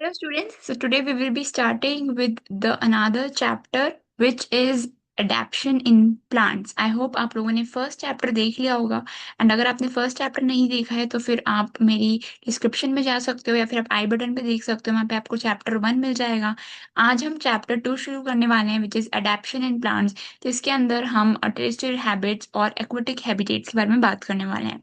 Hello students, so today we will be starting with the another chapter which is adaptation in plants. I hope आप लोगों ने first chapter देख लिया होगा and अगर आपने फर्स्ट चैप्टर नहीं देखा है तो फिर आप मेरी डिस्क्रिप्शन में जा सकते हो या फिर आप आई बटन पे देख सकते हो, वहाँ पे आपको चैप्टर 1 मिल जाएगा। आज हम चैप्टर 2 शुरू करने वाले हैं which is adaptation in plants. तो इसके अंदर हम टेरेस्ट्रियल हैबिट्स और एक्वेटिक हैबिटेट्स के बारे में बात करने वाले हैं।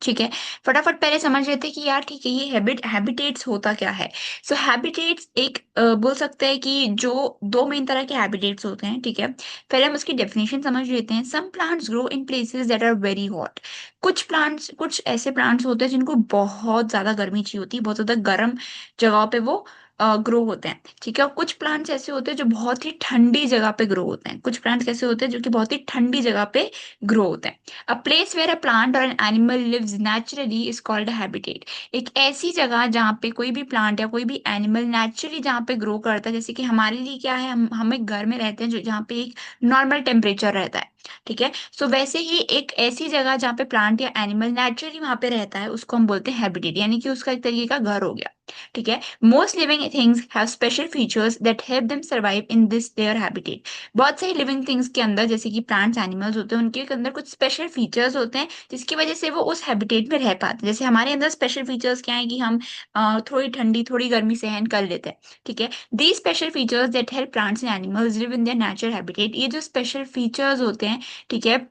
ठीक है, फटाफट पहले समझ लेते हैं कि यार ठीक है ये हैबिटेट्स होता क्या है। सो हैबिटेट्स एक बोल सकते हैं कि जो दो मेन तरह के हैबिटेट्स होते हैं। ठीक है, पहले हम उसकी डेफिनेशन समझ लेते हैं। Some plants grow in places that are very hot. कुछ ऐसे प्लांट्स होते हैं जिनको बहुत ज्यादा गर्मी चाहिए होती है, बहुत ज्यादा गर्म जगहों पे वो ग्रो होते हैं। ठीक है, और कुछ प्लांट्स ऐसे होते हैं जो बहुत ही ठंडी जगह पे ग्रो होते हैं। कुछ प्लांट्स ऐसे होते हैं जो कि बहुत ही ठंडी जगह पे ग्रो होते हैं। A place where a plant or an animal lives naturally is called a habitat। एक ऐसी जगह जहाँ पे कोई भी प्लांट या कोई भी एनिमल नेचुरली जहाँ पे ग्रो करता है, जैसे कि हमारे लिए क्या है, हम एक घर में रहते हैं जो जहाँ पे एक नॉर्मल टेम्परेचर रहता है। ठीक है, सो वैसे ही एक ऐसी जगह जहाँ पे प्लांट या एनिमल नेचुरली वहाँ पे रहता है उसको हम बोलते हैं हैबिटेट, यानी कि उसका एक तरीके का घर हो गया। ठीक है, most living things have special features that help them survive in this their habitat. बहुत सारी लिविंग थिंग्स के अंदर जैसे कि प्लांट्स एनिमल्स होते हैं, उनके अंदर कुछ स्पेशल फीचर्स होते हैं जिसकी वजह से वो उस हैबिटेट में रह पाते हैं। जैसे हमारे अंदर स्पेशल फीचर्स क्या है कि हम थोड़ी ठंडी थोड़ी गर्मी सहन कर लेते हैं। ठीक है, दी special features that help plants and animals live in their natural habitat, ये जो स्पेशल फीचर्स होते हैं, ठीक है,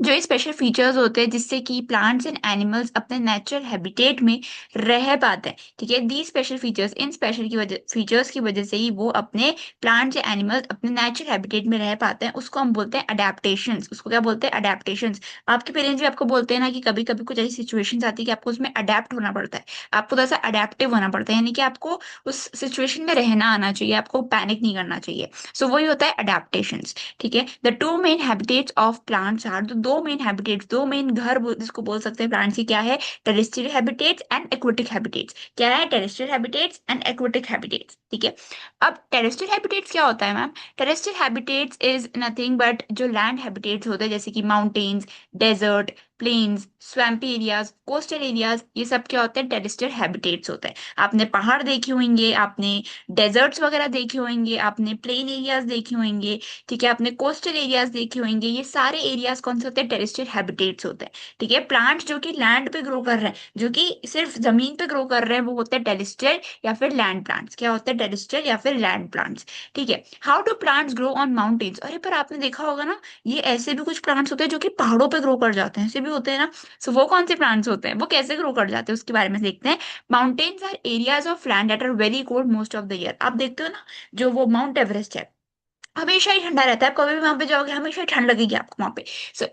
जो ये स्पेशल फीचर्स होते हैं जिससे कि प्लांट्स एंड एनिमल्स अपने नेचुरल हैबिटेट में रह पाते हैं। ठीक है, दी स्पेशल फीचर्स, इन स्पेशल की वजह फीचर्स की वजह से ही वो अपने प्लांट्स या एनिमल्स अपने नेचुरल हैबिटेट में रह पाते हैं, उसको हम बोलते हैं अडेप्टेशंस। उसको क्या बोलते हैं? अडेप्टेशंस। आपके पेरेंट्स भी आपको बोलते हैं ना कि कभी कभी कुछ ऐसी सिचुएशंस आती है कि आपको उसमें अडेप्ट होना पड़ता है, आपको थोड़ा सा अडेप्टिव होना पड़ता है, यानी कि आपको उस सिचुएशन में रहना आना चाहिए, आपको पैनिक नहीं करना चाहिए। सो वही होता है अडेप्टेशंस। ठीक है, the two main habitats of plants are, दो मेन हैबिटेट्स, दो मेन घर जिसको बोल सकते हैं प्लांट्स की, क्या है? Terrestrial habitats and aquatic habitats. क्या है? Terrestrial habitats and aquatic habitats. ठीक है, अब टेरेस्ट्रियल हैबिटेट्स क्या होता है ma'am? Terrestrial habitats is nothing but जो लैंड हैबिटेट्स होते हैं जैसे कि mountains, deserts, plains, swampy areas, coastal areas, ये सब क्या होते हैं? टेरेस्ट्रियल हैबिटेट्स होते हैं। आपने पहाड़ देखे होंगे, आपने डेजर्ट्स वगैरह देखे होंगे, आपने प्लेन एरियाज देखे होंगे, ठीक है, आपने कोस्टल एरियाज देखे होंगे, ये सारे एरियाज कौन से होते हैं? टेरेस्ट्रियल हैबिटेट्स होते हैं। ठीक है, प्लांट्स जो कि लैंड पे ग्रो कर रहे हैं, जो कि सिर्फ जमीन पे ग्रो कर रहे हैं, वो होते हैं टेरेस्ट्रियल या फिर लैंड प्लांट्स। क्या होते हैं? टेरेस्ट्रियल या फिर लैंड प्लांट्स। ठीक है, how do plants grow on mountains? अरे पर आपने देखा होगा ना, ये ऐसे भी कुछ प्लांट्स होते हैं जो कि पहाड़ों पे ग्रो कर जाते हैं, ऐसे भी होते हैं ना। सो वो कौन से प्लांट्स होते हैं, वो कैसे ग्रो कर जाते हैं, उसके बारे में देखते हैं। Mountains are areas of land that are very cold most of the year. आप देखते हो ना, जो वो माउंट एवरेस्ट है, हमेशा ही ठंडा रहता है। आप कभी भी वहां पे जाओगे हमेशा ही ठंड लगेगी आपको वहां पे।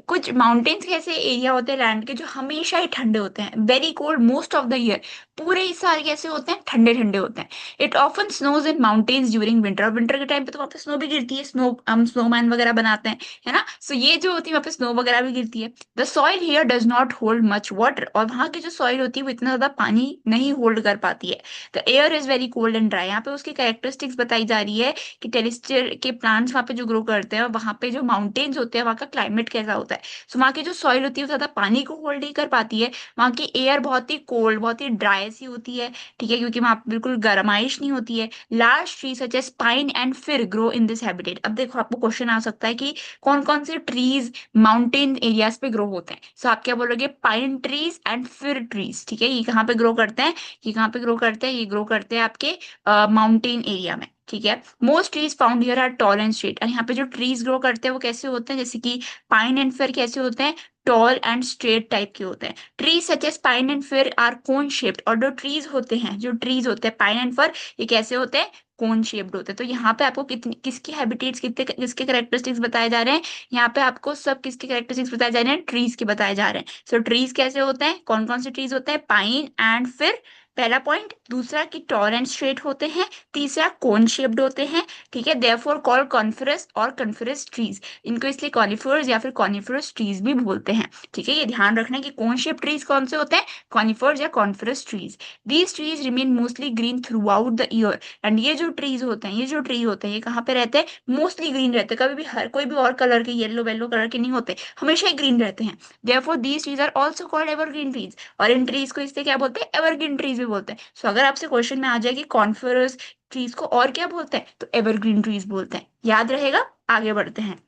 कुछ माउंटेन्स के ऐसे एरिया होते हैं लैंड के जो हमेशा ही ठंडे होते हैं, very cold most of the year. पूरे ही साल कैसे होते हैं? ठंडे ठंडे होते हैं। It often snows in mountains during winter, और विंटर के टाइम पे तो वहाँ पे स्नो भी गिरती है, स्नो हम स्नोमैन वगैरह बनाते हैं, है ना। सो ये जो होती है वहाँ पे स्नो वगैरह भी गिरती है। The soil here does not hold much water, और वहाँ की जो सॉइल होती है वो इतना ज्यादा पानी नहीं होल्ड कर पाती है। The air is very cold and dry, यहाँ पे उसकी कैरेक्टरिस्टिक्स बताई जा रही है कि टेरेस्ट्रियल के प्लांट्स वहाँ पे जो ग्रो करते हैं, वहाँ पे जो माउंटेन्स होते हैं वहाँ का क्लाइमेट कैसा होता है। सो वहाँ की जो सॉइल होती है वो ज्यादा पानी को होल्ड नहीं कर पाती है। वहाँ की एयर बहुत ही कोल्ड, बहुत ही ड्राई सी होती है। ठीक है, क्योंकि वहाँ पे बिल्कुल गर्माइश नहीं होती है। Large tree such as pine and fir grow in this habitat. अब देखो आपको क्वेश्चन आ सकता है कि कौन कौन से ट्रीज माउंटेन एरियाज पे ग्रो होते हैं। सो आप क्या बोलोगे? पाइन ट्रीज एंड फिर ट्रीज। ठीक है, ये कहाँ पे ग्रो करते हैं? ये कहाँ पे ग्रो करते हैं? ये ग्रो करते हैं आपके माउंटेन एरिया में। ठीक है, most trees found here are tall and straight, और यहाँ पे जो ट्रीज ग्रो करते हैं वो कैसे होते हैं? जैसे कि पाइन एंड फिर कैसे होते हैं? टॉल एंड स्ट्रेट टाइप के होते हैं। Trees such as pine and fir are cone shaped, और जो ट्रीज होते हैं, जो ट्रीज होते हैं पाइन एंड फिर, ये कैसे होते हैं? कोन शेप्ड होते हैं। तो यहाँ पे आपको कितनी किसकी हैबिटेट्स, कितने किसके कैरेक्टरिस्टिक्स बताए जा रहे हैं? यहाँ पे आपको सब किसके कैरेक्टरिस्टिक्स बताए जा रहे हैं? ट्रीज के बताए जा रहे हैं। सो ट्रीज कैसे होते हैं? कौन कौन से ट्रीज होते हैं? पाइन एंड फिर, पहला पॉइंट। दूसरा कि टॉल एंड स्ट्रेट होते हैं। तीसरा कोन शेप्ड होते हैं। ठीक है, देयरफॉर कॉल कॉनिफरस और कॉनिफरस ट्रीज। इनको इसलिए कॉनिफर्स या फिर कॉनिफरस ट्रीज भी बोलते हैं। ठीक है, ये ध्यान रखना कि कोन शेप ट्रीज कौन से होते हैं? कॉनिफर्स या coniferous trees. These trees remain mostly green through out the year, and ये जो ट्रीज होते हैं, ये जो ट्री होते हैं, ये कहाँ पे रहते हैं? मोस्टली ग्रीन रहते हैं। कभी भी हर कोई भी और कलर के, येलो वेलो कलर के नहीं होते, हमेशा ही ग्रीन रहते हैं। Therefore these trees are also called evergreen trees, और इन ट्रीज को इसलिए क्या बोलते हैं? एवरग्रीन ट्रीज भी बोलते हैं। सो अगर आपसे क्वेश्चन में आ जाए कि कॉनिफरस ट्रीज को और क्या बोलते हैं, तो एवरग्रीन ट्रीज बोलते हैं। याद रहेगा। आगे बढ़ते हैं।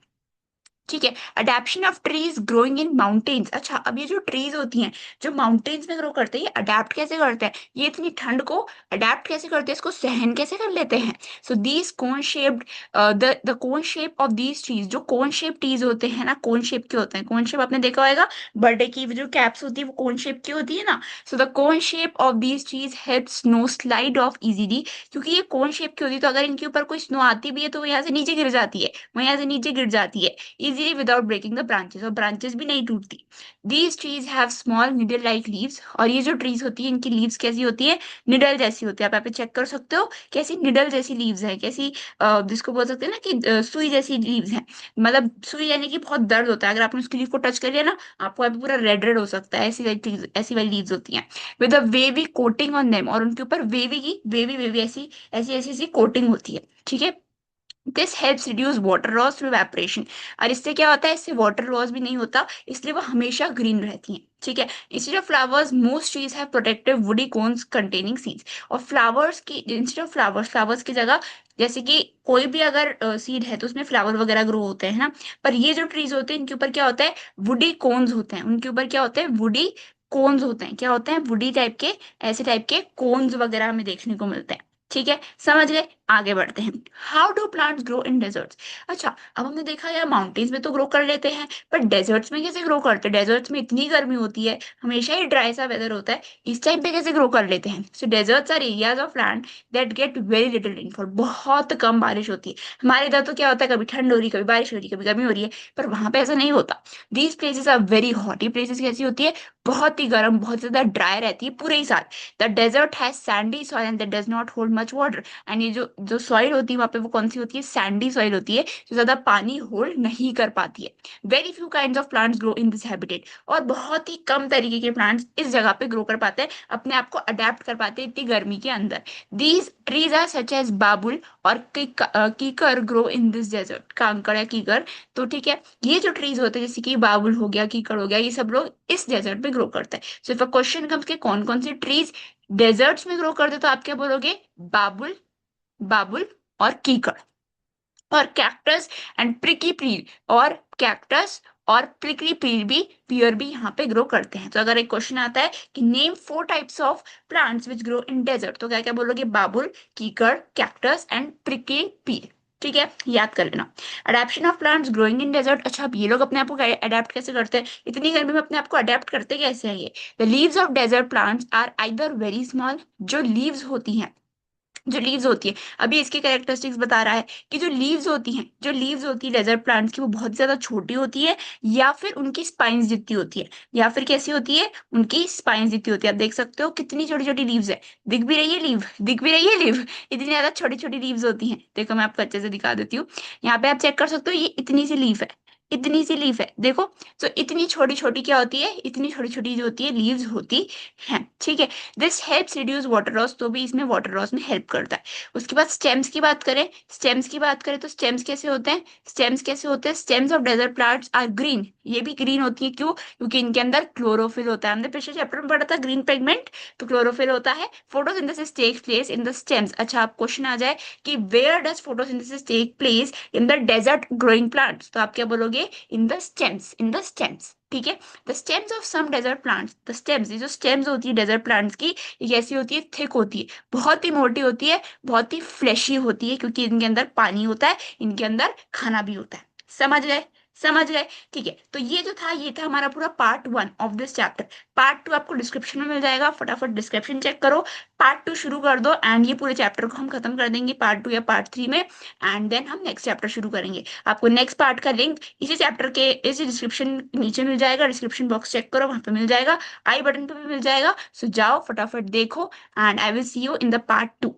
ठीक है। Adaptation of trees growing in mountains. अच्छा, अब ये जो ट्रीज होती हैं जो माउंटेन्स में ग्रो करते हैं, ये अडेप्ट कैसे करते हैं, ये इतनी ठंड को अडेप्ट कैसे करते हैं, इसको सहन कैसे कर लेते हैं। So these cone shaped, the cone shape of these trees, जो कोन शेप ट्रीज होते हैं ना, कोन शेप के होते हैं। कोन शेप आपने देखा होगा, बर्थडे की जो कैप्स होती है वो कोन शेप की होती है ना। So the cone shape of these trees help snow slide of easily, क्योंकि ये कोन शेप की होती है तो अगर इनके ऊपर कोई स्नो आती भी है तो वो यहाँ से नीचे गिर जाती है, वो यहाँ से नीचे गिर जाती है easily without breaking the branches, और branches भी नहीं टूटती। These trees have small needle like leaves, और ये जो trees होती है इनकी leaves कैसी होती है, निडल जैसी होती है। आप यहाँ पे चेक कर सकते हो कैसी निडल जैसी leaves है, कैसी जिसको बोल सकते हैं ना कि सुई जैसी leaves है। मतलब सुई यानी कि बहुत दर्द होता है, अगर आपने उसकी लीफ को टच कर लिया ना, आपको अभी पूरा रेड रेड हो सकता है। ऐसी वाली trees, ऐसी वाली लीव्स होती हैं with a wavy coating on them, और उनके ऊपर वेवी की वेवी वेवी ऐसी ऐसी ऐसी ऐसी कोटिंग होती है। ठीक है। This helps reduce water loss through evaporation, और इससे क्या होता है, इससे वाटर लॉस भी नहीं होता, इसलिए वो हमेशा ग्रीन रहती हैं। ठीक है। Instead of flowers most trees have protective woody cones containing seeds, और फ्लावर्स की इंस्टेड ऑफ फ्लावर्स, फ्लावर्स की जगह जैसे कि कोई भी अगर सीड है तो उसमें फ्लावर वगैरह ग्रो होते हैं ना, पर ये जो ट्रीज होते हैं इनके ऊपर क्या होता है, वुडी कोन्स होते हैं। उनके ऊपर क्या होते हैं, वुडी कोन्स होते हैं। क्या होते हैं, वुडी टाइप के, ऐसे टाइप के कोन्स वगैरह हमें देखने को मिलते हैं। ठीक है, समझ गए। आगे बढ़ते हैं। How do plants grow in desserts. अच्छा, अब हमने देखा यार माउंटेन्स में तो ग्रो कर लेते हैं, पर डेजर्ट्स में कैसे ग्रो करते हैं, डेजर्ट्स में इतनी गर्मी होती है, हमेशा ही ड्राई सा वेदर होता है, इस टाइम पे कैसे ग्रो कर लेते हैं। So deserts are areas of land that get very little rainfall, बहुत कम बारिश होती है। हमारे इधर तो क्या होता है, कभी ठंड हो रही, कभी बारिश हो रही, कभी गर्मी हो रही है, पर वहां पे ऐसा नहीं होता। These places are very hot, ये प्लेसेस कैसी होती है, बहुत ही गर्म, बहुत ज्यादा ड्राई रहती है पूरे ही साल। The desert has sandy soil and that does not hold much water, and ये जो जो सॉइल होती है वहां पे वो कौन सी होती है, सैंडी सॉइल होती है, जो ज्यादा पानी होल्ड नहीं कर पाती है। Very few kind of plants grow in this habitat, और बहुत ही कम तरीके के प्लांट्स इस जगह पे ग्रो कर पाते हैं, अपने आप को अडेप्ट कर पाते हैं इतनी गर्मी के अंदर। These trees are such as babul और kikar grow in this desert, कांकड़ या कीकर। तो ठीक है, ये जो ट्रीज होते हैं जैसे कि बाबुल हो गया, कीकड़ हो गया, ये सब लोग इस डेजर्ट पे ग्रो करते हैं। So if a question comes के कौन कौन सी ट्रीज डेजर्ट्स में ग्रो करते, तो आप क्या बोलोगे, बाबुल, बाबुल और कीकड़। और कैक्टस एंड प्रिकी पीर, और कैक्टस और प्रिकली पीर भी, पियर भी यहाँ पे ग्रो करते हैं। तो अगर एक क्वेश्चन आता है कि name 4 types of plants which grow in desert, तो क्या क्या बोलोगे, बाबुल, कीकड़, कैक्टस एंड प्रिकली पीर। ठीक है, याद कर लेना। Adaptation of plants growing in desert. अच्छा, अब ये लोग अपने आप को अडेप्ट कैसे करते हैं, इतनी गर्मी में अपने आप को अडेप्ट करते कैसे हैं ये। The leaves of desert plants are either very small, जो लीव्स होती हैं, जो लीव्स होती है, अभी इसकी कैरेक्टरिस्टिक्स बता रहा है कि जो लीव्स होती हैं, जो लीव्स होती है डेजर्ट प्लांट्स की, वो बहुत ज्यादा छोटी होती है, या फिर उनकी स्पाइंस जितनी होती है, या फिर कैसी होती है, उनकी स्पाइंस जितनी होती है। आप देख सकते हो कितनी छोटी छोटी लीव्स है, दिख भी रही है लीव, दिख भी रही है लीव, इतनी ज्यादा छोटी छोटी लीव्स होती हैं। देखो मैं आपको अच्छे से दिखा देती हूँ, यहाँ पे आप चेक कर सकते हो, ये इतनी सी लीफ है, इतनी सी लीफ है, देखो। तो इतनी छोटी छोटी क्या होती है, इतनी छोटी छोटी जो होती है लीव्स होती हैं। ठीक है। This helps reduce water loss, तो भी इसमें वाटर लॉस में हेल्प करता है। उसके बाद स्टेम्स की बात करें, स्टेम्स की बात करें तो स्टेम्स कैसे होते हैं, स्टेम्स कैसे होते हैं, stems of desert plants are green, ये भी ग्रीन होती है, क्यों, क्योंकि इनके अंदर क्लोरोफिल होता है। हमने पिछले चैप्टर में पढ़ा था ग्रीन पिगमेंट, तो क्लोरोफिल होता है। Photosynthesis takes place in the stems. अच्छा, आप क्वेश्चन आ जाए कि where does photosynthesis take place in the desert growing plants, तो आप क्या बोलोगे, in the stems, in the stems. ठीक है। The stems of some desert plants, the stems, ये जो स्टेम्स होती है डेजर्ट प्लांट्स की, ये कैसी होती है, थिक होती है, बहुत ही मोटी होती है, बहुत ही फ्लैशी होती है, क्योंकि इनके अंदर पानी होता है, इनके अंदर खाना भी होता है। समझ गए, समझ गए। ठीक है, तो ये जो था, ये था हमारा पूरा part 1 of this chapter. Part 2 आपको डिस्क्रिप्शन में मिल जाएगा, फटाफट डिस्क्रिप्शन चेक करो, पार्ट 2 शुरू कर दो, एंड ये पूरे चैप्टर को हम खत्म कर देंगे पार्ट 2 या पार्ट 3 में, एंड देन हम नेक्स्ट चैप्टर शुरू करेंगे। आपको नेक्स्ट पार्ट का लिंक इसी चैप्टर के इसी डिस्क्रिप्शन नीचे मिल जाएगा, डिस्क्रिप्शन बॉक्स चेक करो, वहां पे मिल जाएगा, आई बटन पे भी मिल जाएगा। सो जाओ फटाफट देखो, and I will see you in the part 2।